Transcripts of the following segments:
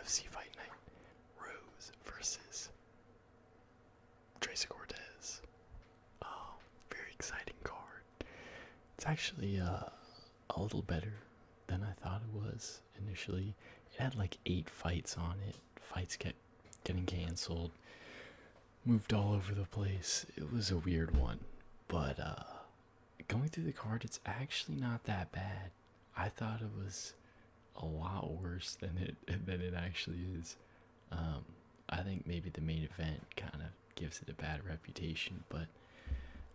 UFC Fight Night. Rose versus Tracy Cortez. Oh, very exciting card. It's actually a little better than I thought it was initially. It had like 8 fights on it. Fights kept getting canceled. Moved all over the place. It was a weird one. But going through the card, it's actually not that bad. I thought it was a lot worse than it actually is. I think maybe the main event kind of gives it a bad reputation, but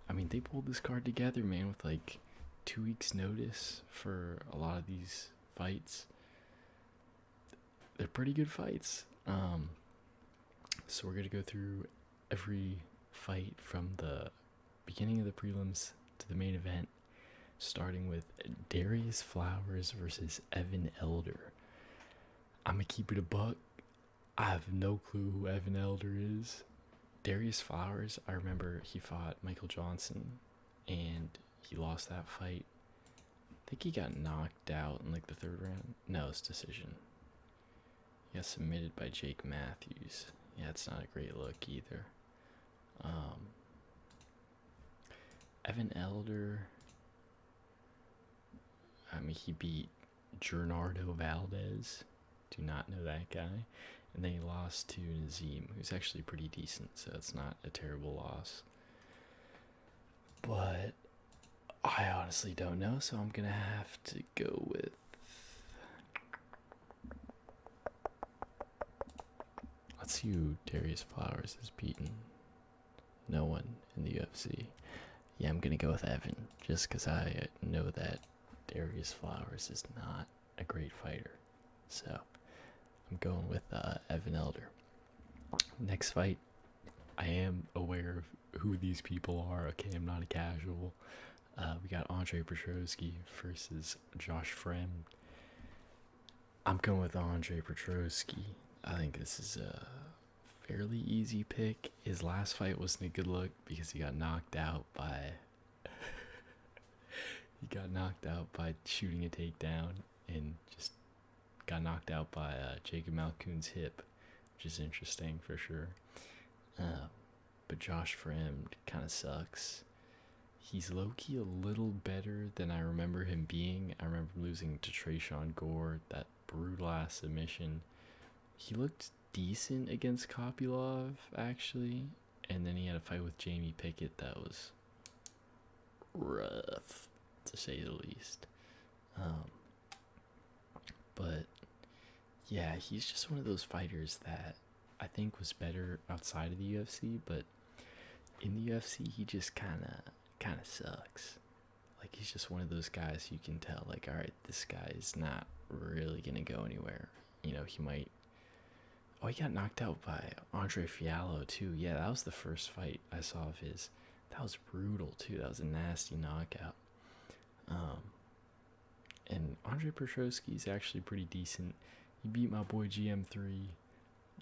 I mean, they pulled this card together, man, with like 2 weeks notice for a lot of these fights. They're pretty good fights. So we're gonna go through every fight from the beginning of the prelims to the main event, starting with Darius Flowers versus Evan Elder. I'm gonna keep it a buck. I have no clue who Evan Elder is. Darius Flowers, I remember he fought Michael Johnson and he lost that fight. I think he got knocked out in like the 3rd round. No, it's decision. He got submitted by Jake Matthews. Yeah, it's not a great look either. Evan Elder, I mean, he beat Gernardo Valdez. Do not know that guy. And then he lost to Nazim, who's actually pretty decent, so it's not a terrible loss. But I honestly don't know, so I'm going to have to go with... Let's see who Darius Flowers has beaten. No one in the UFC. Yeah, I'm going to go with Evan, just because I know that Darius Flowers is not a great fighter. So I'm going with Evan Elder. Next fight, I am aware of who these people are. Okay, I'm not a casual. We got Andre Petrosky versus Josh Fremd. I'm going with Andre Petrosky. I think this is a fairly easy pick. His last fight wasn't a good look because he got knocked out by shooting a takedown and just got knocked out by Jacob Malkoon's hip, which is interesting for sure. But Josh Fremd kind of sucks. He's low-key a little better than I remember him being. I remember losing to Trayshawn Gore, that brutal ass submission. He looked decent against Kopylov, actually. And then he had a fight with Jamie Pickett that was rough, to say the least. But yeah, he's just one of those fighters that I think was better outside of the UFC, but in the UFC he just kind of sucks. Like, he's just one of those guys you can tell, like, all right, this guy is not really gonna go anywhere. You know, he might... Oh, he got knocked out by Andre Fiallo too. Yeah, that was the first fight I saw of his. That was brutal too. That was a nasty knockout. And Andre Petrosky is actually pretty decent. He beat my boy GM3.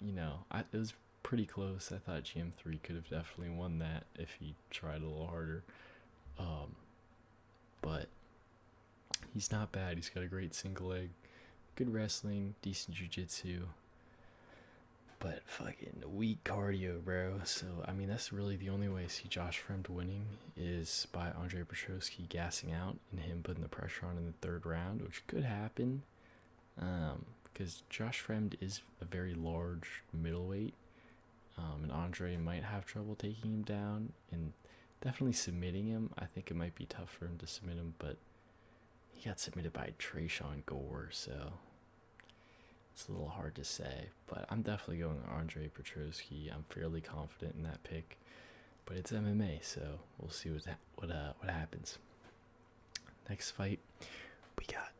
You know, it was pretty close. I thought GM3 could have definitely won that if he tried a little harder. But he's not bad. He's got a great single leg, good wrestling, decent jiu-jitsu, but fucking weak cardio, bro. So, I mean, that's really the only way I see Josh Fremd winning is by Andre Petrosky gassing out and him putting the pressure on in the 3rd round, which could happen. Because Josh Fremd is a very large middleweight, and Andre might have trouble taking him down and definitely submitting him. I think it might be tough for him to submit him, but he got submitted by Trayshawn Gore, so it's a little hard to say. But I'm definitely going Andre Petrosky. I'm fairly confident in that pick, but it's MMA, so we'll see what happens. Next fight, we got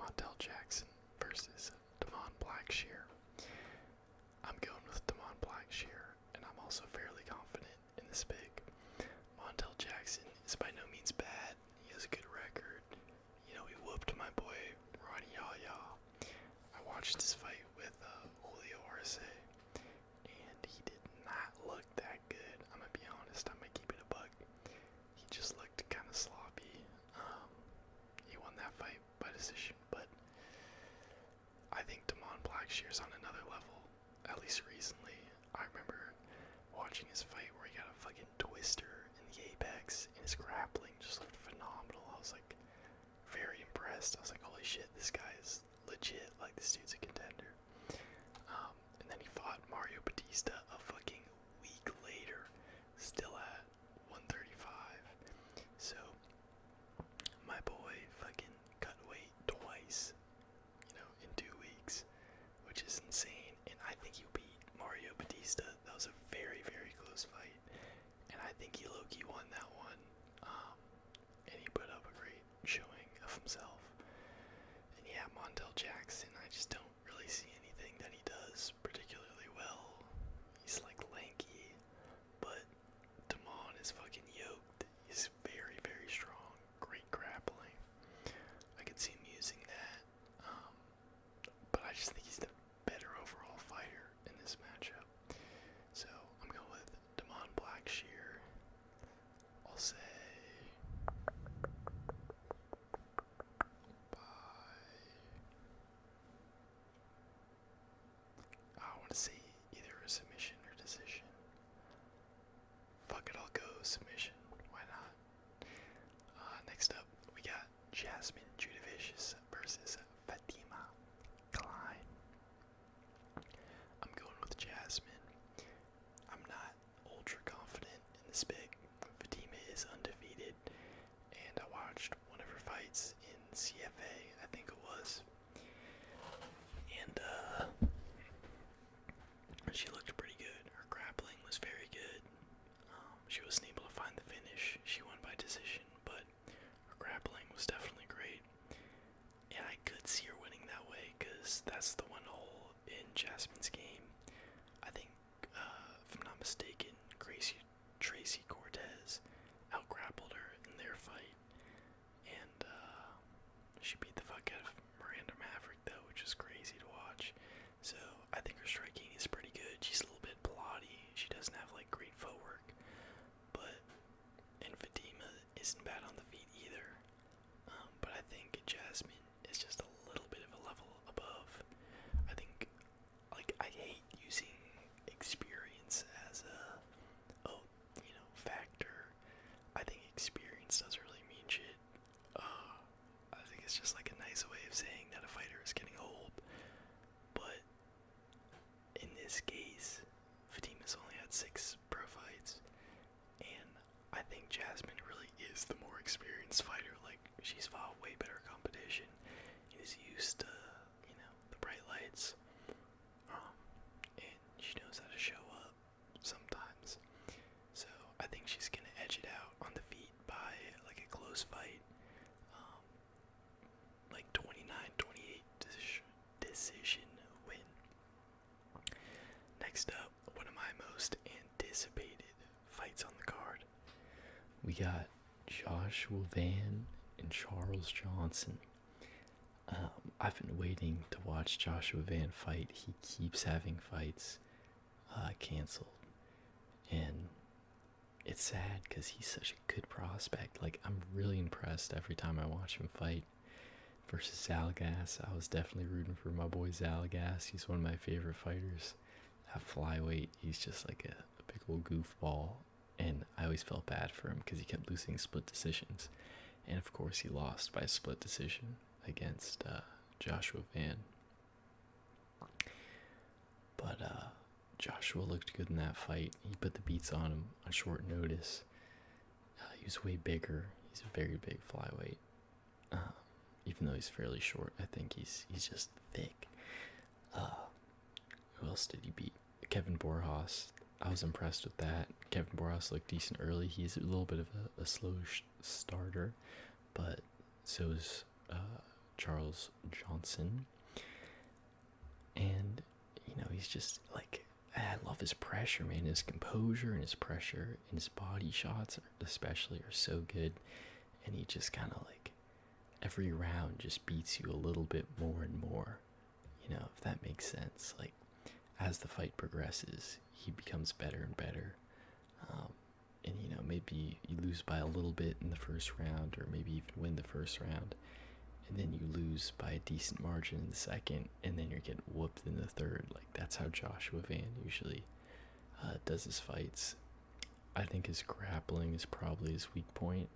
Montel Jackson versus Damon Blackshear. I'm going with Damon Blackshear, and I'm also fairly confident in this pick. Montel Jackson is by no means bad. He has a good record. You know, he whooped my boy Ronnie Yaya. I watched his fight with Julio Arce, and he did not look that good. I'm gonna be honest. I'm gonna keep it a buck. He just looked kind of sloppy. He won that fight by decision, but I think Damon Blackshear Blackshear's on another level, at least recently. I remember watching his fight where he got a fucking twister in the apex, and his grappling just looked phenomenal. I was like, very impressed. I was like, holy shit, this guy is legit. Like, this dude's a contender. And then he fought Mario Batista a fucking week later, still at 135. So, my boy fucking cut weight twice, in 2 weeks, which is insane. And I think he beat Mario Batista. That was a very, very close fight. And I think he low-key won that one. And he put up a great showing of himself. And yeah, Montel Jackson, I just don't really see anything that he does particularly well. He's like lanky, but Damon is fucking yoked. He's very, very strong. Great grappling. I could see him using that. But I just think he's the better overall fighter in this matchup. So I'm going with Damon Blackshear. I'll say I want to say either a submission or decision. Fuck it, I'll go submission. Why not? Next up, we got Jasmine Judavicius versus Fatima Klein. I'm going with Jasmine. I'm not ultra confident in this pick. Fatima is undefeated, and I watched one of her fights in CFA, I think it was. And she looked pretty good. Her grappling was very good. She wasn't able to find the finish. She won by decision, but her grappling was definitely great. And I could see her winning that way, because that's the one hole in Jasmine's game. I think, if I'm not mistaken, Tracy Cortez out-grappled her in their fight. And she beat the fuck out of Miranda Maverick, though, which was crazy to watch. So I think her striking is pretty good. She's a little bit plotty. She doesn't have like great footwork, and Fatima isn't bad on the feet either. But I think Jasmine is just a little bit of a level above. I think, I hate using experience as a factor. I think experience doesn't really mean shit. I think it's just like a nice way of saying that a fighter is getting old. But in this case, Fatima's only had 6 pro fights, and I think Jasmine really is the more experienced fighter. Like, she's fought way better competition and is used to, the bright lights. And she knows how to show up sometimes. So I think she's gonna edge it out on the feet by like a close fight. Like 29-28 decision win. Next up, one of my most anticipated fights on the card. We got Joshua Van and Charles Johnson. I've been waiting to watch Joshua Van fight. He keeps having fights canceled. And it's sad because he's such a good prospect. Like, I'm really impressed every time I watch him fight. Versus Zalgas, I was definitely rooting for my boy Zalgas. He's one of my favorite fighters. At flyweight, he's just like a big old goofball. And I always felt bad for him because he kept losing split decisions. And of course, he lost by a split decision against Joshua Van. But Joshua looked good in that fight. He put the beats on him on short notice. He was way bigger. He's a very big flyweight. Even though he's fairly short, I think he's just thick. Who else did he beat? Kevin Borjas. I was impressed with that. Kevin Borjas looked decent early. He's a little bit of a slow starter, but so is Charles Johnson. And, he's just like, I love his pressure, man. His composure and his pressure and his body shots especially are so good. And he just kind of like, every round just beats you a little bit more and more, if that makes sense. Like, as the fight progresses, he becomes better and better. And, maybe you lose by a little bit in the first round, or maybe even win the first round, and then you lose by a decent margin in the second, and then you're getting whooped in the third. Like, that's how Joshua Van usually does his fights. I think his grappling is probably his weak point.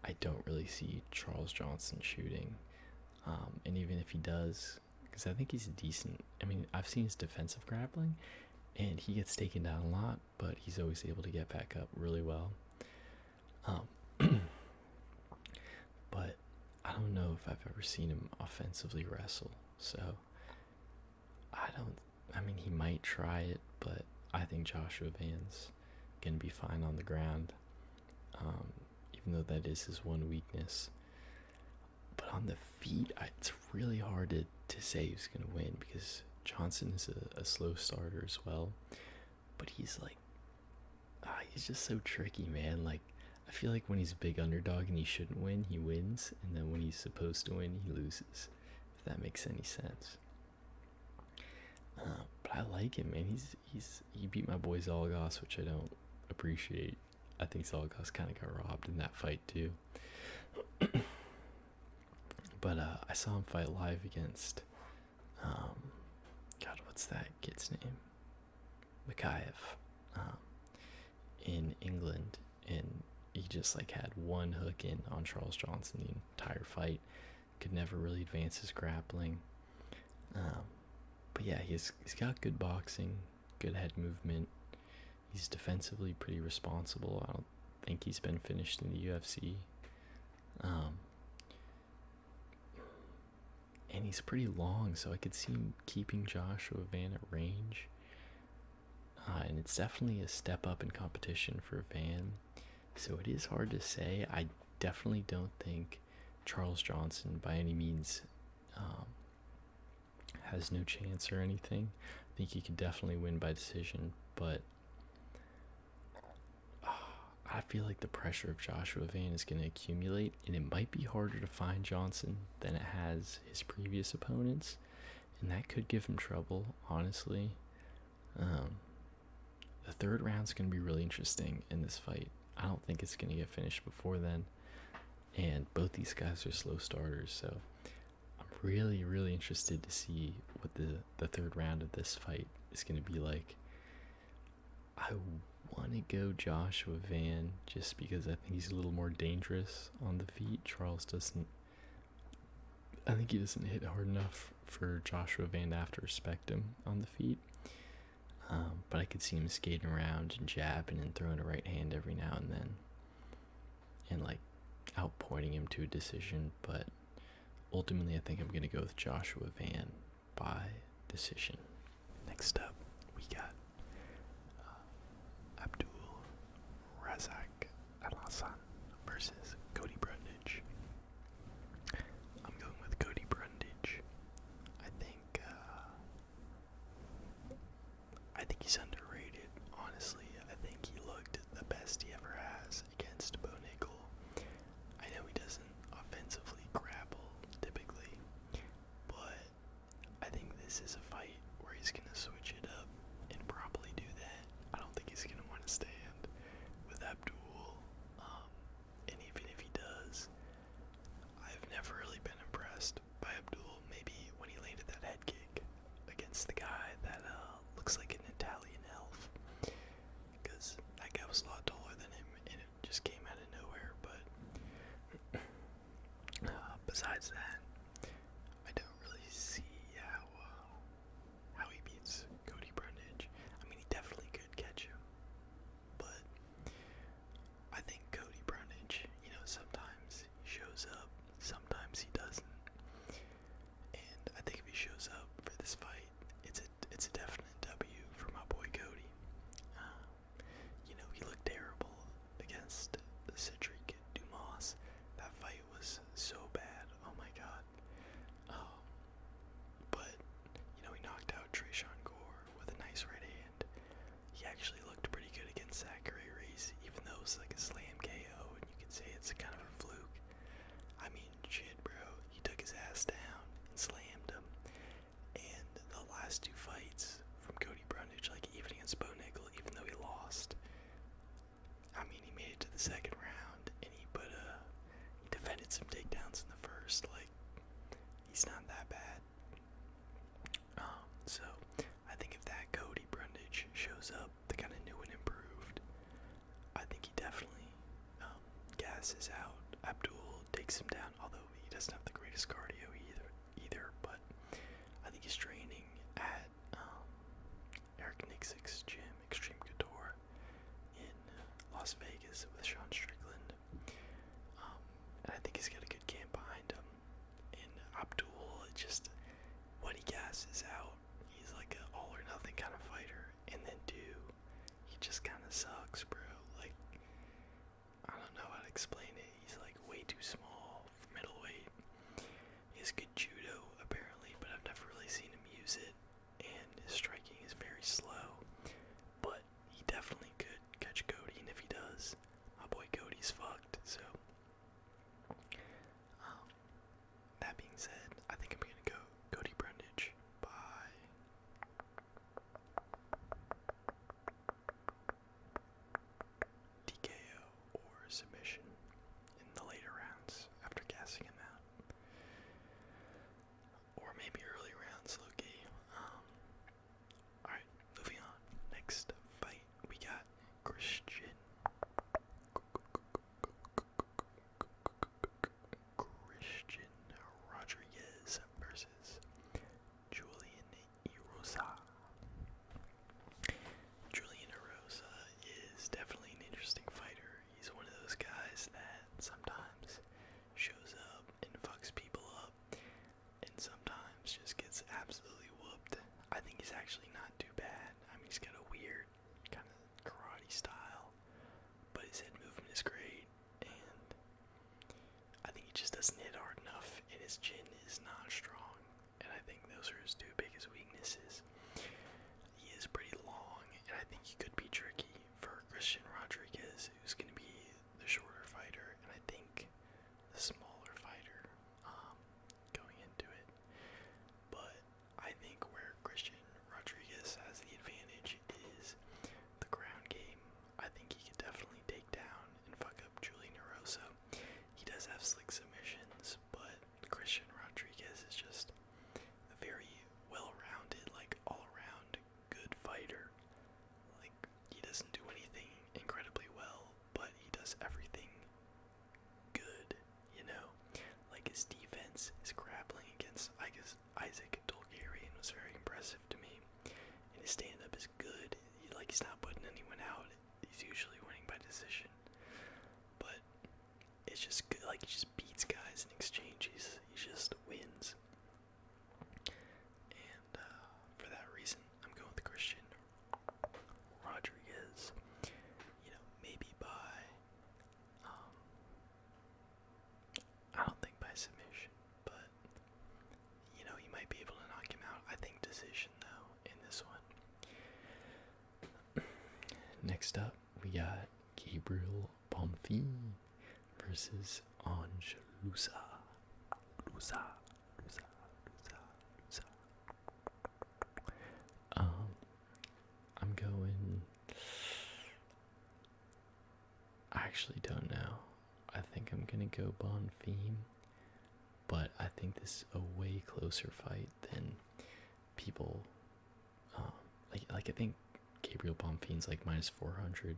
I don't really see Charles Johnson shooting. And even if he does, because I think he's decent. I mean, I've seen his defensive grappling, and he gets taken down a lot, but he's always able to get back up really well. But I don't know if I've ever seen him offensively wrestle. So I mean, he might try it, but I think Joshua Van's going to be fine on the ground, even though that is his one weakness. But on the feet, it's really hard to say who's going to win, because Johnson is a slow starter as well. But he's like, he's just so tricky, man. Like, I feel like when he's a big underdog and he shouldn't win, he wins. And then when he's supposed to win, he loses, if that makes any sense. But I like him, man. He beat my boy Zalgas, which I don't appreciate. I think Zalgas kind of got robbed in that fight too. But I saw him fight live against, God, what's that kid's name? Makayev, in England, and he just like had one hook in on Charles Johnson the entire fight. Could never really advance his grappling. But yeah, he's got good boxing, good head movement. He's defensively pretty responsible. I don't think he's been finished in the UFC. And he's pretty long, so I could see him keeping Joshua Van at range. And it's definitely a step up in competition for Van. So it is hard to say. I definitely don't think Charles Johnson by any means has no chance or anything. I think he could definitely win by decision, but I feel like the pressure of Joshua Van is going to accumulate, and it might be harder to find Johnson than it has his previous opponents, and that could give him trouble, honestly. The third round's going to be really interesting in this fight. I don't think it's going to get finished before then, and both these guys are slow starters, so I'm really, really interested to see what the third round of this fight is going to be like. I want to go Joshua Van just because I think he's a little more dangerous on the feet. I think he doesn't hit hard enough for Joshua Van to have to respect him on the feet. But I could see him skating around and jabbing and throwing a right hand every now and then, and like outpointing him to a decision. But ultimately, I think I'm going to go with Joshua Van by decision. Next up, we got Abdul Razak Al-Hassan versus Cody Brundage. I'm going with Cody Brundage. I think he's underrated, honestly. I think he looked the best he ever has against Bo Nickel. I know he doesn't offensively grapple typically, but I think this is a fight where he's going to switch it up and probably do that. I don't think he's going to want to stand with Abdul, and even if he does, I've never really been impressed by Abdul. Maybe when he landed that head kick against the guy that looks like an Italian elf, because that guy was a lot taller than him, and it just came out of nowhere. But besides that, I don't really see how he beats Cody Brundage. I mean, he definitely could catch him, but I think Cody Brundage, sometimes he shows up, sometimes he doesn't. And I think if he shows up for this fight, it's a definite W for my boy Cody. He looked terrible against Cedric Dumas. That fight was so bad. Oh my god. But he knocked out Tracy with a nice right hand. He actually looked pretty good against Zachary Reese, even though it was like a slam KO, and you could say it's kind of a fluke. I mean, shit, bro. He took his ass down and slammed him. And the last two fights from Cody Brundage, like even against Bo Nickel, even though he lost, I mean, he made it to the second round, and he defended some takedowns in the first. Like, he's quickest cardio either, but I think he's training at Eric Nixick's gym, Extreme Couture, in Las Vegas with Sean Strickland. And I think he's got a good camp behind him. And Abdul, just what he gasses out, he's like an all or nothing kind of fighter. And then he just kind of sucks, bro. Like, I don't know how to explain it. He's like way too small for middleweight. He has good judo, apparently, but I've never really seen him use it. And his striking is very slow. But he definitely could catch Cody, and if he does, my boy Cody's fucked. So, that being said, I think I'm gonna go Cody Brundage by TKO or submission in the later rounds after gassing him out. Or maybe early rounds, low-key. Alright, moving on. Next fight, we got Christian Rodriguez versus Julian Erosa. Julian Erosa is definitely an interesting fighter. He's one of those guys that sometimes shows up and fucks people up, and sometimes just gets absolutely whooped. I think he's actually not too bad. I mean, he's got a weird kind of karate style, but his head movement is great, and I think he just doesn't hit hard enough, and his chin is not strong, and I think those are his two biggest weaknesses. He is pretty long, and I think he could be tricky for Christian Rodriguez, who's going to be the shorter fighter, and I think the smaller fighter going into it. But I think where Christian Rodriguez has the advantage is the ground game. I think he could definitely take down and fuck up Julian Erosa. He does have slick submissions, but Christian Rodriguez is just a very well-rounded, like all-around good fighter. Like, he doesn't do anything incredibly well, but he does everything good, you know? Like, his defense, his grappling against, I guess, Isaac Dolgarian was very impressive to me. And his stand-up is good. He's not putting anyone out. He's usually winning by decision. But it's just good. Like, he just beats guys in exchanges. He just wins. And for that reason, I'm going with Christian Rodriguez. You know, maybe by, I don't think by submission, but, you know, he might be able to knock him out. I think decision, though, in this one. Next up, we got Gabriel Bonfim versus Angelusa. I'm going. I actually don't know. I think I'm gonna go Bonfim, but I think this is a way closer fight than people. Like I think Gabriel Bonfim's like minus 400.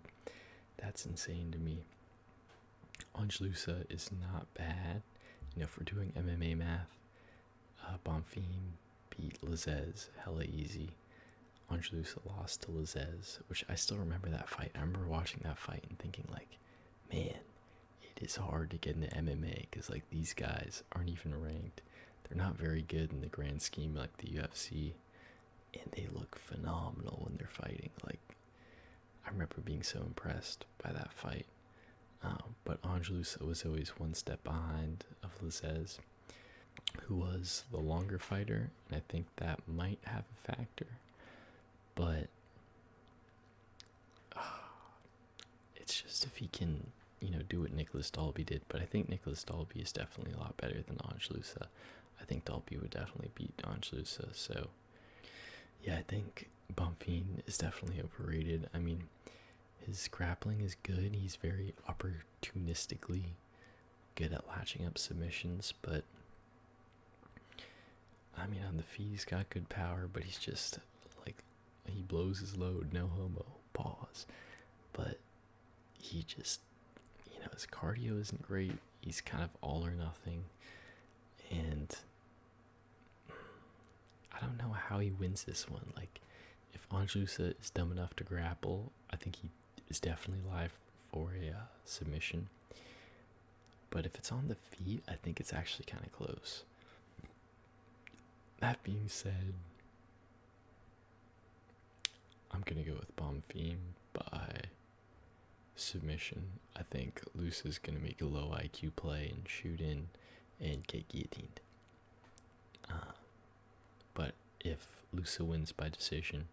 That's insane to me. Angelusa is not bad. You know, if we're doing MMA math, Bonfim beat Lizez hella easy. Angelusa lost to Lizez, which I still remember that fight. I remember watching that fight and thinking, like, man, it is hard to get into MMA because, like, these guys aren't even ranked. They're not very good in the grand scheme like the UFC, and they look phenomenal when they're fighting. Like, I remember being so impressed by that fight. But Angelusa was always one step behind of Lizez, who was the longer fighter, and I think that might have a factor. But it's just if he can, you know, do what Nicholas Dalby did. But I think Nicholas Dalby is definitely a lot better than Angelusa. I think Dalby would definitely beat Angelusa. So, yeah, I think Bonfim is definitely overrated. I mean, his grappling is good. He's very opportunistically good at latching up submissions. But, I mean, on the feet, he's got good power, but he's just, like, he blows his load, no homo, pause. But he just, you know, his cardio isn't great. He's kind of all or nothing. And how he wins this one. Like, if Anjusa is dumb enough to grapple, I think he is definitely live for a submission. But if it's on the feet, I think it's actually kind of close. That being said, I'm going to go with Bonfim by submission. I think Lusa's going to make a low IQ play and shoot in and get guillotined. But if Lusa wins by decision,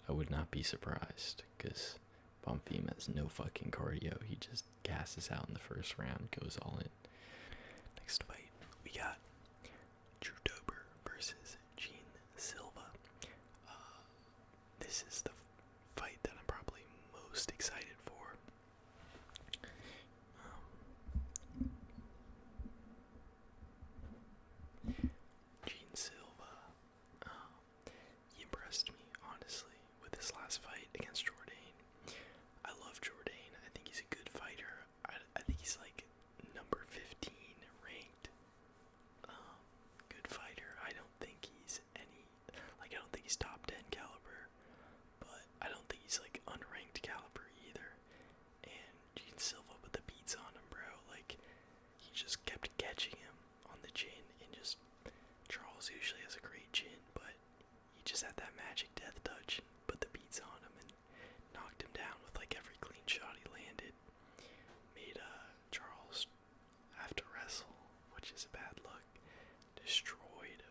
I would not be surprised, because Bonfim has no fucking cardio. He just gasses out in the first round, goes all in. Next fight, we got Drew Dober versus Gene Silva. This is the fight that I'm probably most excited for. Gene Silva, he impressed me, honestly, with his last fight against Jourdain. I love Jourdain. I think he's a good fighter. I think he's like number 15 ranked. Good fighter. I don't think he's I don't think he's top 10 caliber, but I don't think he's like unranked caliber either. And Gene Silva put the beats on him, bro. Like, he just kept catching him on the chin, and just, Charles usually has a great chin, but he just had that magic death touch and put the beats on him and knocked him down with like every clean shot he landed. Made Charles have to wrestle, which is a bad look. Destroyed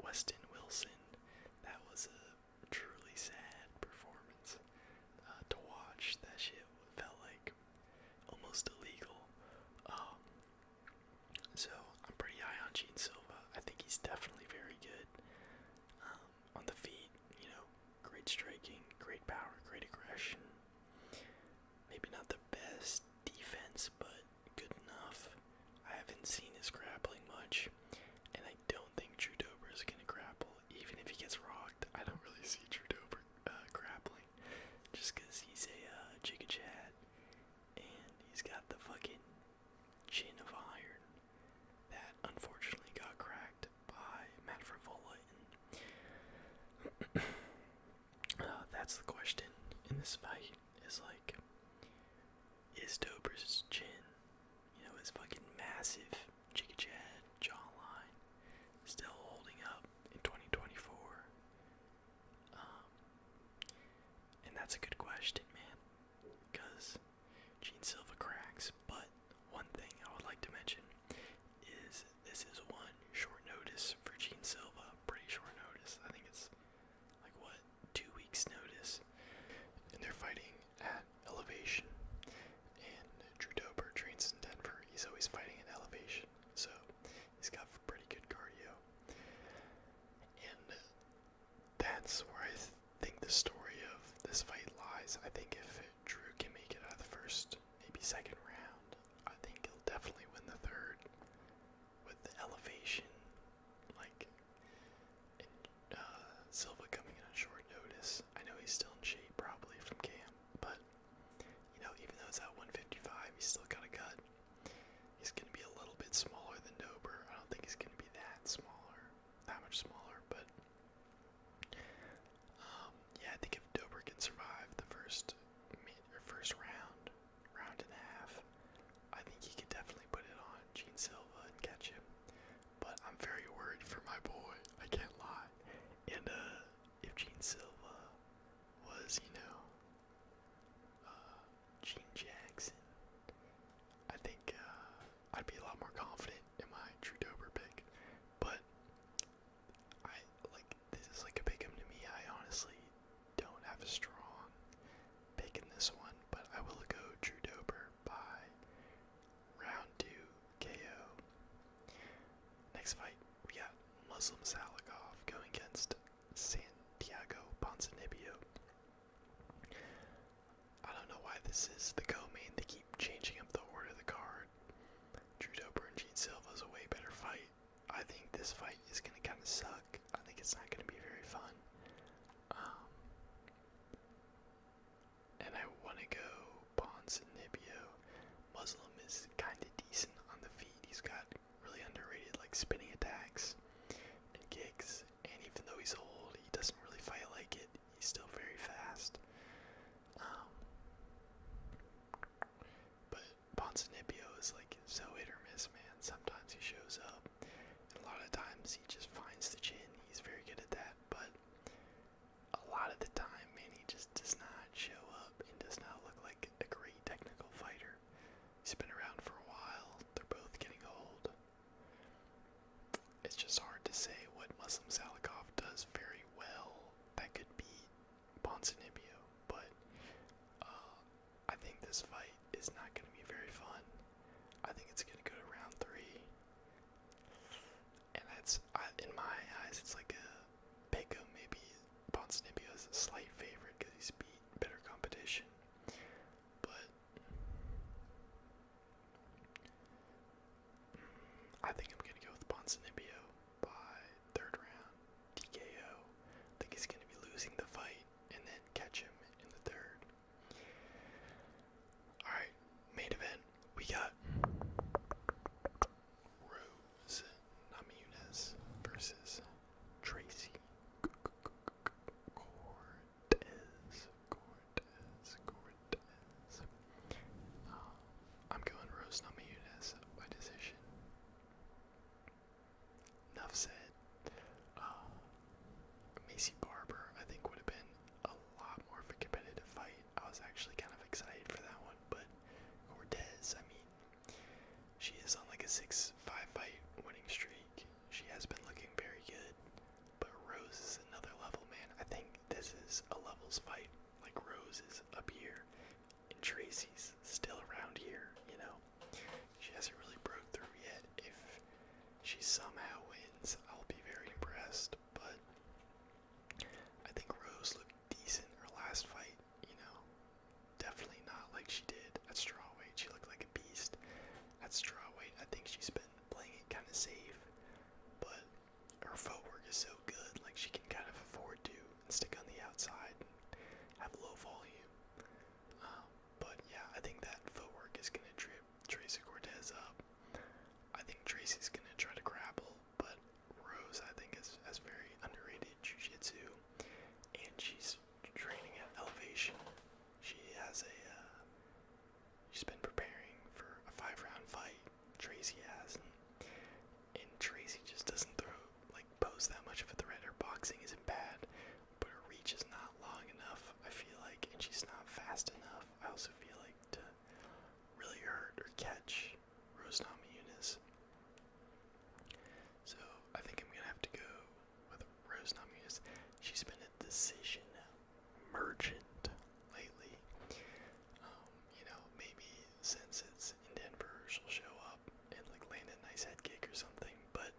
Weston Wilson. That was a truly sad performance to watch. That shit felt like almost illegal. So I'm pretty high on Gene Silva. I think he's definitely very good. On the feet, great striking, great power, great aggression. Maybe not the best defense, but good enough. I haven't seen his grappling much, and I don't think Drew Dober is going to grapple. Even if he gets rocked, I don't really see Drew Dober grappling, just because he's a Jigga Chad, and he's got the fucking chin of iron that unfortunately got cracked by Matt Frivola. That's the question in this fight, is like, is Dober's chin, his fucking massive Jigga Chad jawline, still holding up in 2024? And that's a good question, man, because Gene Silva cracks. But one thing I would like to mention is this is one short notice for Gene Silva. Pretty short notice. I think it's 2 weeks notice. And they're fighting at elevation. And Drew Dober trains in Denver. He's always fighting at elevation, so he's got pretty good cardio. And that's where I think the story of this fight lies. I think if Drew can make it out of the first, maybe second round, I think he'll definitely win the third. With the elevation, Silva coming in on short notice. I know he's still in shape, probably from camp, but even though it's at 155, he's still got a gut. He's going to be a little bit smaller than Dober. I don't think he's going to be that much smaller, but yeah, I think if Dober can survive the first round and a half, I think he could definitely put it on Gene Silva and catch him. But I'm very worried for my boy, I can't lie. And if Gene Silva was, Gene Jackson, I think I'd be a lot more confident in my Drew Dober pick. But this is like a pick 'em to me. I honestly don't have a strong pick in this one, but I will go Drew Dober by round 2 KO. Next fight, we got Muslim Salikov going against Santiago Ponzinibbio. I don't know why this is the co-main. They keep changing up the order of the card. Drew Dober and Gene Silva is a way better fight. I think this fight is going to kind of suck. I think it's not going to be very fun. And I want to go Ponzinibbio. Muslim is kind of decent on the feet. He's got really underrated spinning attacks and kicks. And even though he's times he just finds the chin. He's very good at that, but a lot of the time, man, he just does not show up and does not look like a great technical fighter. He's been around for a while. They're both getting old. It's just hard to say what Muslim Salikov does very well that could beat Ponzinibbio, but I think this fight is not going to be very fun. I think it's going to go to round 3, and that's, in my eyes, it's like a pick-em. Maybe Ponzinibbio is a slight favorite because he's beat better competition, but I think I'm going to go with Ponzinibbio by 3rd round, TKO. I think he's going to be losing the fight and then catch him in the 3rd. Alright, main event, we got Rose Namajunas versus Tracy Cortez. I'm going Rose Namajunas by decision. Enough said. Macy Barber, I think, would have been a lot more of a competitive fight. I was actually kind of excited for that one, but Cortez, I mean, she is on like a 6-5 fight winning streak. She has been looking very good, but Rose is another level, man. I think this is a levels fight. Like, Rose is up here, and Tracy's still around here, you know? She hasn't really broke through yet. If she somehow wins, I'll be very impressed, but I think Rose looked decent her last fight, you know? Definitely not like she did at strawweight. She looked like a beast at strawweight. I think she's been playing it kind of safe, but her footwork is so good, like she can kind of afford to stick on the outside and have low volume. But yeah, I think that footwork is going to trip Tracy Cortez up. I think Tracy's going to try to grapple, but Rose, I think, has very underrated jiu-jitsu, and she's training at elevation. She has she's been preparing for a 5-round fight. Tracy has, and Tracy just doesn't pose that much of a threat. Her boxing isn't bad, but her reach is not long enough, I feel like, and she's not fast enough, I also feel like, to really hurt or catch Rose Namajunas. So I think I'm gonna have to go with Rose Namajunas. She's been a decision merchant lately. You know, maybe since it's in Denver, she'll show up and like land a nice head kick or something, but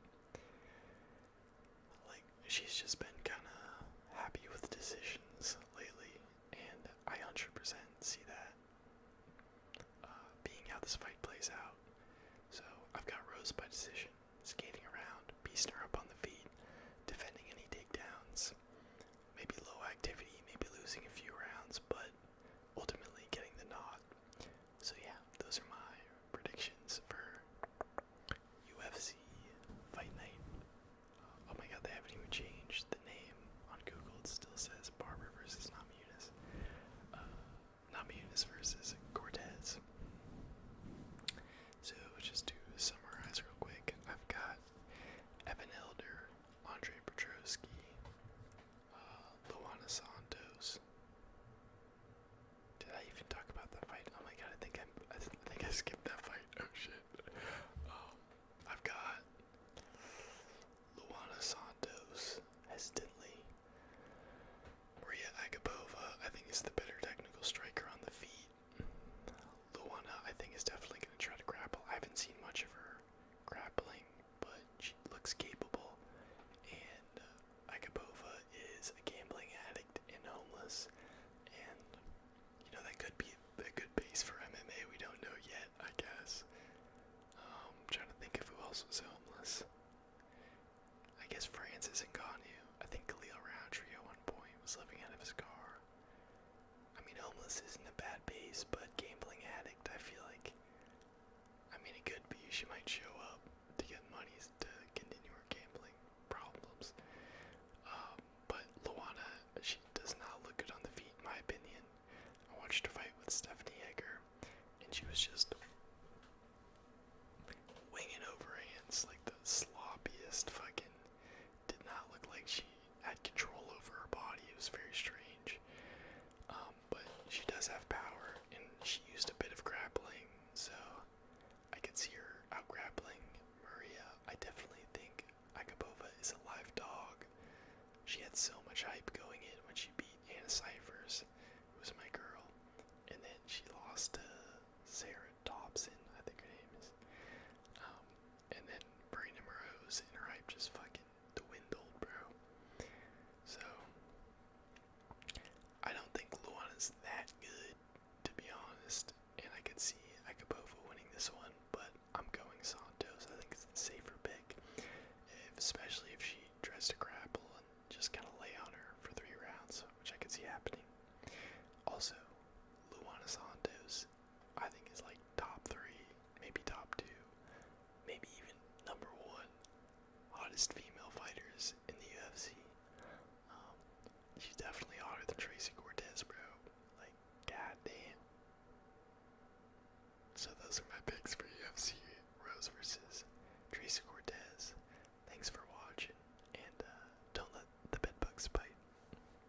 like, she's just been kind of happy with decisions lately, and I 100% see that being how this fight plays out. So I've got Rose by decision, skating around, piecing her up on the feet, defending any takedowns, maybe low activity, maybe losing a few rounds, but ultimately getting the nod. So yeah, those are my predictions for UFC Fight Night. Oh my god, they haven't even changed the name on Google. It still says Barber versus Namajunas. Namajunas versus Cortez. So just to summarize real quick, I've got Evan Elder, Andre Petrosky, Luana Santos. Did I even talk about that fight? Oh my god, I think I skipped that fight. Oh shit. I've got Luana Santos hesitantly. Maria Agapova, I think, is the better technical striker on the feet. Luana, I think, is definitely going to try to grapple. I haven't seen much of her grappling, but she looks capable. And Agapova is a gambling addict and homeless. And, you know, that could be a good base for MMA. We don't know yet, I guess. I'm trying to think of who else was homeless. I guess Francis Ngannou. I think Khalil Roundtree at one point was living out of his car. I mean, homeless isn't a bad base, but gambling addict, I feel like, I mean, it could be. She might show up to get money to continue her gambling problems. But Luana, she does not look good on the feet, in my opinion. I watched her fight with Stephanie Egger, and she was just winging overhands like the sloppiest fucking control over her body. It was very strange. But she does have power, and she used a bit of grappling, so I could see her out grappling Maria. I definitely think Akabova is a live dog. She had so much hype going in when she beat Anna Cyphers, who was my girl, and then she lost to Sarah Dobson, I think her name is. And then Marina Moroz, and her hype just fucking dwindled, bro. So I don't think Luana's that good, to be honest, and I could see Akabova winning this one, but I'm going Santos. I think it's the safer pick, especially if she tries to grapple and just kind of lay on her for 3 rounds, which I could see happening. Also, Luana Santos, I think is like top 3, maybe top 2, maybe even number 1 hottest female fighters in the UFC. She's definitely